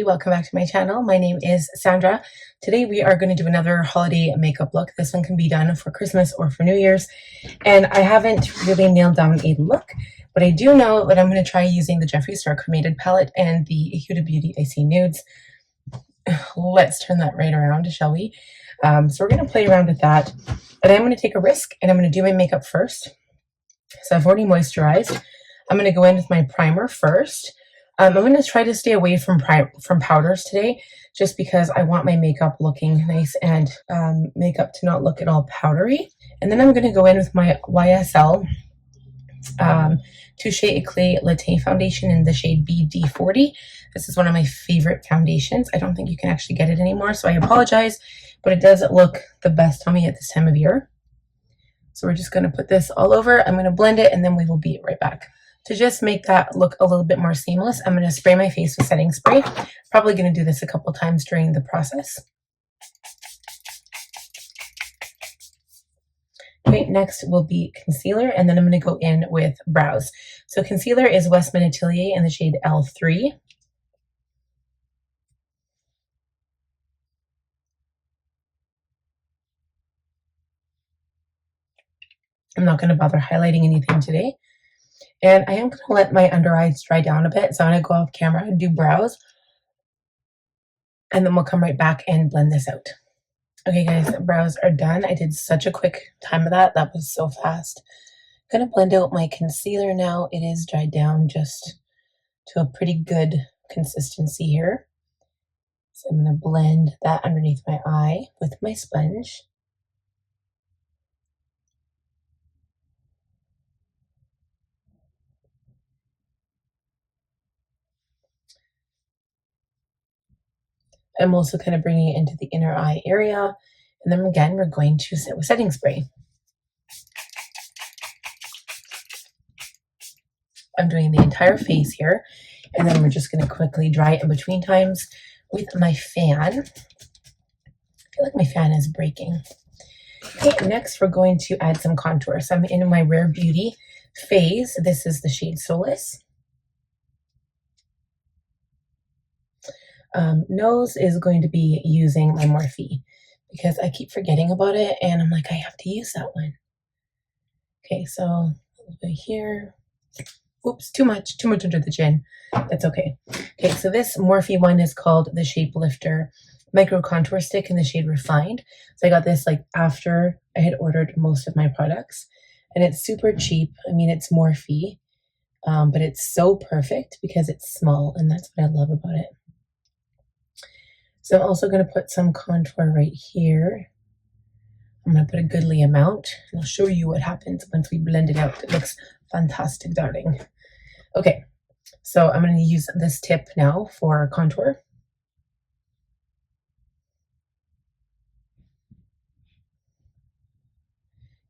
everybody, welcome back to my channel. My name is Sandra. Today we are going to do another holiday makeup look. This one can be done for Christmas or for New Year's, and I haven't really nailed down a look, but I do know that I'm going to try using the Jeffree Cremated palette and the Huda Beauty Icy Nudes. Let's turn that right around, shall we? So we're going to play around with that, but I'm going to take a risk and I'm going to do my makeup first. So I've already moisturized. I'm going to go in with my primer first. I'm going to try to stay away from powders today, just because I want my makeup looking nice and makeup to not look at all powdery. And then I'm going to go in with my YSL Touche Eclaint Latte foundation in the shade BD40. This is one of my favorite foundations. I don't think you can actually get it anymore, so I apologize, but it does look the best on me at this time of year. So we're just going to put this all over. I'm going to blend it, and then we will be right back. To just make that look a little bit more seamless, I'm going to spray my face with setting spray. Probably going to do this a couple times during the process. Okay, next will be concealer, and then I'm going to go in with brows. So concealer is Westman Atelier in the shade L3. I'm not going to bother highlighting anything today. And I am going to let my under eyes dry down a bit. So I'm going to go off camera and do brows. And then we'll come right back and blend this out. Okay, guys, brows are done. I did such a quick time of that. That was so fast. I'm going to blend out my concealer now. It is dried down just to a pretty good consistency here. So I'm going to blend that underneath my eye with my sponge. I'm also kind of bringing it into the inner eye area. And then again, we're going to set with setting spray. I'm doing the entire face here. And then we're just going to quickly dry it in between times with my fan. I feel like my fan is breaking. Okay, next we're going to add some contour. So I'm in my Rare Beauty phase. This is the shade Solace. Nose is going to be using my Morphe because I keep forgetting about it and I'm like, I have to use that one. Okay, so a little bit here. Oops, too much under the chin. That's okay. Okay, so this Morphe one is called the Shoplifter Micro Contour Stick in the shade Refined. So I got this like after I had ordered most of my products, and it's super cheap. I mean, it's Morphe, but it's so perfect because it's small, and that's what I love about it. So I'm also going to put some contour right here. I'm going to put a goodly amount, and I'll show you what happens once we blend it out. It looks fantastic, darling. Okay, so I'm going to use this tip now for contour.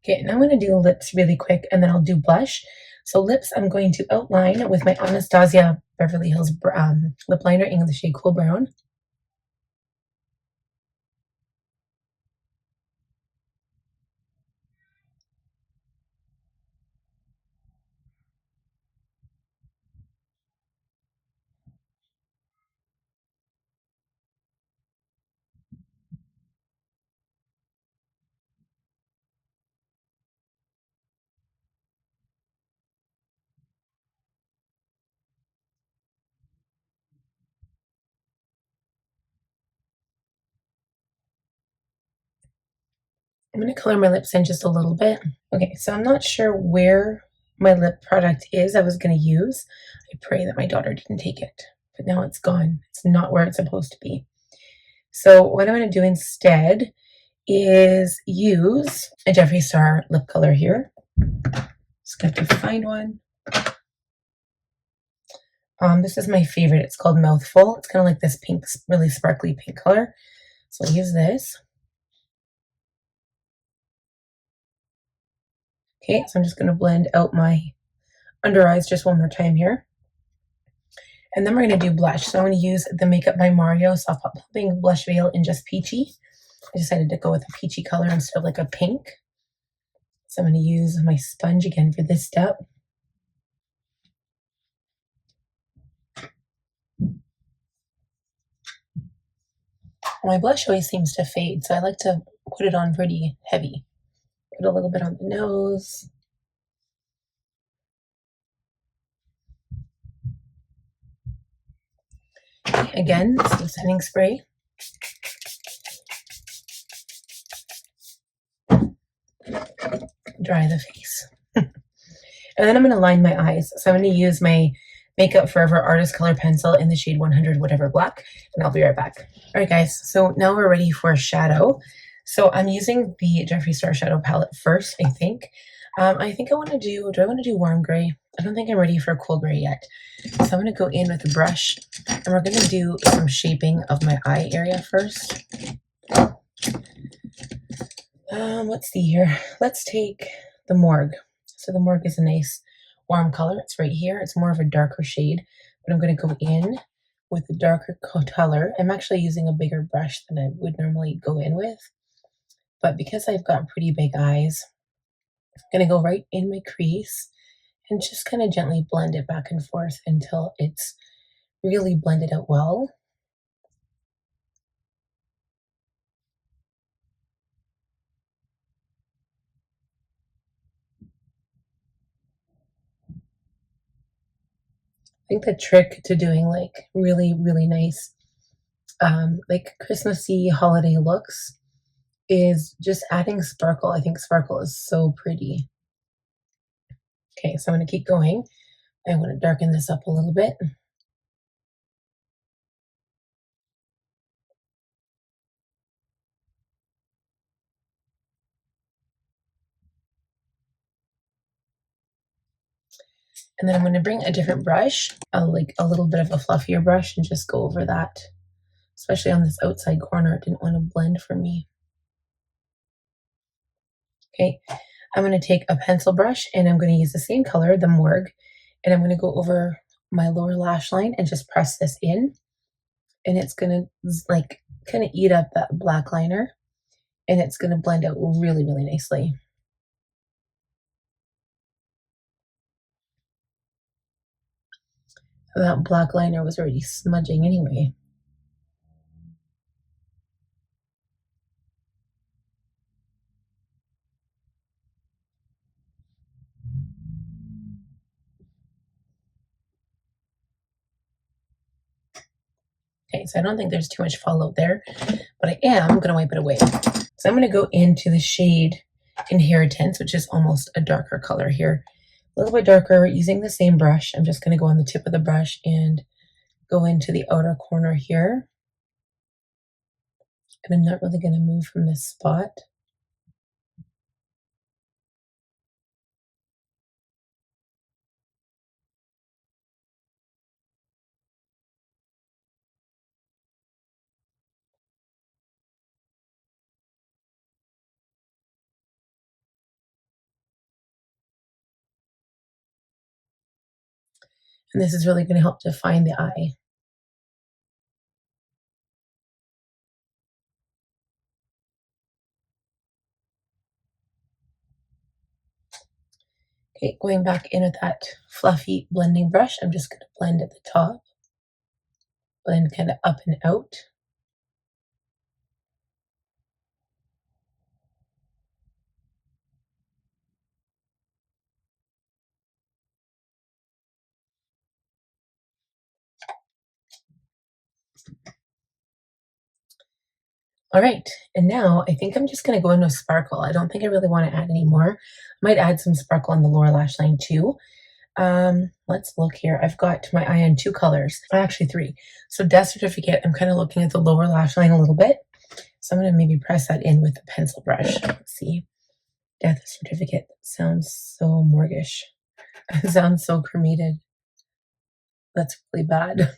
Okay, now I'm going to do lips really quick, and then I'll do blush. So lips, I'm going to outline with my Anastasia Beverly Hills lip liner in the shade Cool Brown. I'm going to color my lips in just a little bit. Okay, so I'm not sure where my lip product is I was going to use. I pray that my daughter didn't take it, but now it's gone. It's not where it's supposed to be. So what I'm going to do instead is use a Jeffree Star lip color here. Just going to find one. This is my favorite. It's called Mouthful. It's kind of like this pink, really sparkly pink color. So I'll use this. Okay, so I'm just going to blend out my under eyes just one more time here. And then we're going to do blush. So I'm going to use the Makeup by Mario Soft Plumping Blush Veil in just Peachy. I decided to go with a peachy color instead of like a pink. So I'm going to use my sponge again for this step. My blush always seems to fade, so I like to put it on pretty heavy. Put a little bit on the nose. Again, some setting spray. Dry the face. And then I'm going to line my eyes. So I'm going to use my Makeup Forever Artist Color Pencil in the shade 100 Whatever Black, and I'll be right back. All right, guys, so now we're ready for shadow. So I'm using the Jeffree Star Shadow Palette first, I think. I think I want to do I want to do warm gray? I don't think I'm ready for cool gray yet. So I'm going to go in with a brush, and we're going to do some shaping of my eye area first. Let's see here. Let's take the Morgue. So the Morgue is a nice warm color. It's right here. It's more of a darker shade, but I'm going to go in with a darker color. I'm actually using a bigger brush than I would normally go in with, but because I've got pretty big eyes, I'm going to go right in my crease and just kind of gently blend it back and forth until it's really blended out well. I think the trick to doing like really, really nice like Christmassy holiday looks is just adding sparkle. I think sparkle is so pretty. Okay, so I'm going to keep going. I want to darken this up a little bit. And then I'm going to bring a different brush, like a little bit of a fluffier brush, and just go over that, especially on this outside corner. It didn't want to blend for me. Okay, I'm going to take a pencil brush and I'm going to use the same color, the Morgue, and I'm going to go over my lower lash line and just press this in. And it's going to like kind of eat up that black liner, and it's going to blend out really, really nicely. That black liner was already smudging anyway. Okay, so I don't think there's too much fallout there, but I am going to wipe it away. So I'm going to go into the shade Inheritance, which is almost a darker color here. A little bit darker, using the same brush. I'm just going to go on the tip of the brush and go into the outer corner here. And I'm not really going to move from this spot. And this is really going to help define the eye. Okay, going back in with that fluffy blending brush, I'm just going to blend at the top, blend kind of up and out. All right, and now I think I'm just going to go in with sparkle. I don't think I really want to add any more. I might add some sparkle on the lower lash line too. Let's look here. I've got my eye in two colors, actually three. So Death Certificate, I'm kind of looking at the lower lash line a little bit. So I'm going to maybe press that in with the pencil brush. Let's see. Death Certificate sounds so mortgage. It sounds so cremated. That's really bad.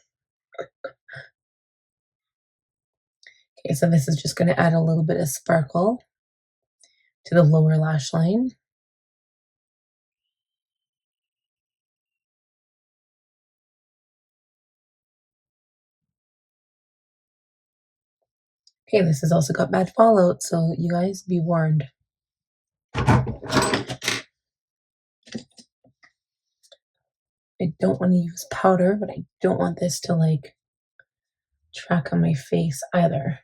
Okay, so this is just going to add a little bit of sparkle to the lower lash line. Okay, this has also got bad fallout, so you guys be warned. I don't want to use powder, but I don't want this to like track on my face either.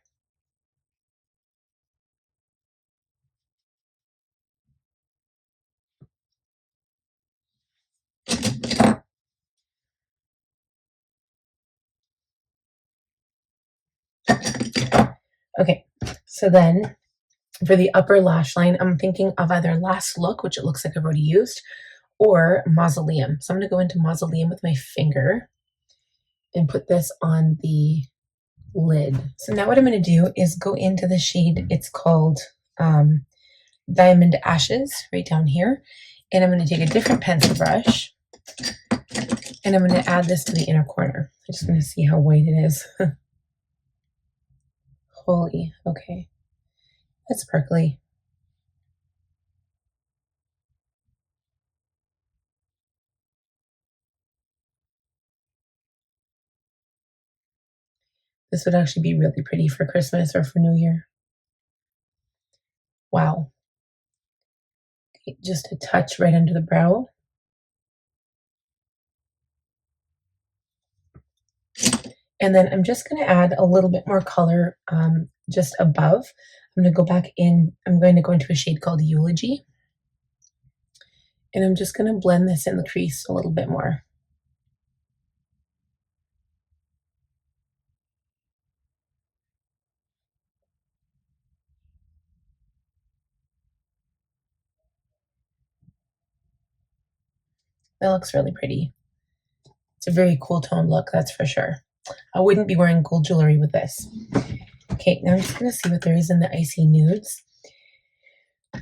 Okay, so then for the upper lash line, I'm thinking of either Last Look, which it looks like I've already used, or Mausoleum. So I'm going to go into Mausoleum with my finger and put this on the lid. So now what I'm going to do is go into the shade, it's called Diamond Ashes, right down here. And I'm going to take a different pencil brush and I'm going to add this to the inner corner. I'm just going to see how white it is. Holy, okay. That's sparkly. This would actually be really pretty for Christmas or for New Year. Wow. Okay, just a touch right under the brow. And then I'm just going to add a little bit more color just above. I'm going to go back in. I'm going to go into a shade called Eulogy. And I'm just going to blend this in the crease a little bit more. That looks really pretty. It's a very cool tone look, that's for sure. I wouldn't be wearing gold jewelry with this. Okay, now I'm just going to see what there is in the Icy Nudes.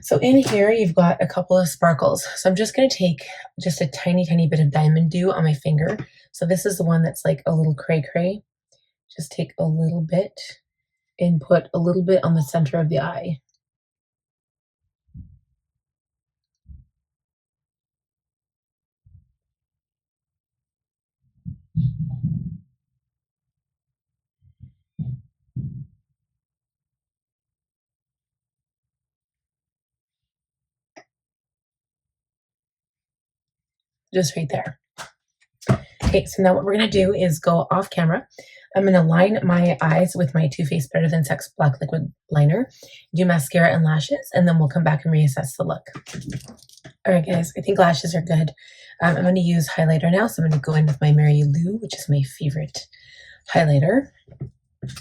So in here, you've got a couple of sparkles. So I'm just going to take just a tiny, tiny bit of Diamond Dew on my finger. So this is the one that's like a little cray-cray. Just take a little bit and put a little bit on the center of the eye. Just right there. Okay, so now what we're going to do is go off camera. I'm going to line my eyes with my Too Faced Better Than Sex Black Liquid Liner, do mascara and lashes, and then we'll come back and reassess the look. All right, guys, I think lashes are good. I'm going to use highlighter now, so I'm going to go in with my Mary Lou, which is my favorite highlighter.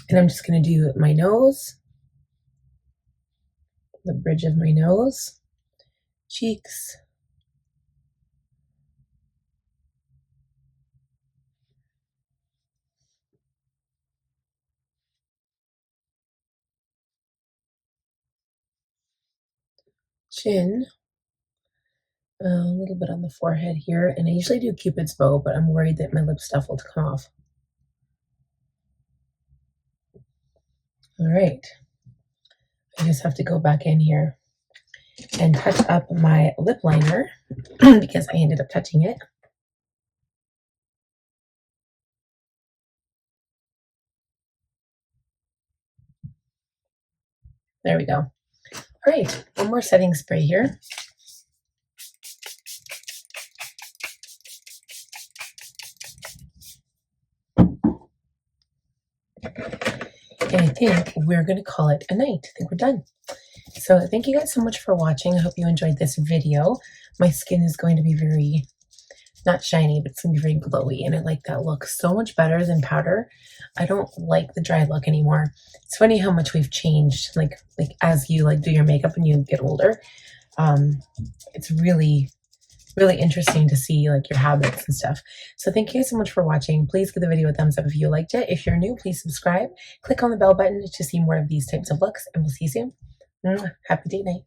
And I'm just going to do my nose, the bridge of my nose, cheeks, chin, a little bit on the forehead here. And I usually do Cupid's bow, but I'm worried that my lip stuff will come off. All right. I just have to go back in here and touch up my lip liner because I ended up touching it. There we go. All right, one more setting spray here. And I think we're going to call it a night. I think we're done. So thank you guys so much for watching. I hope you enjoyed this video. My skin is going to be very, not shiny, but it's going to be very glowy. And I like that look so much better than powder. I don't like the dry look anymore. It's funny how much we've changed, like as you do your makeup and you get older. It's really interesting to see your habits and stuff. So thank you so much for watching. Please give the video a thumbs up if you liked it. If you're new, please subscribe. Click on the bell button to see more of these types of looks, and we'll see you soon. Happy date night.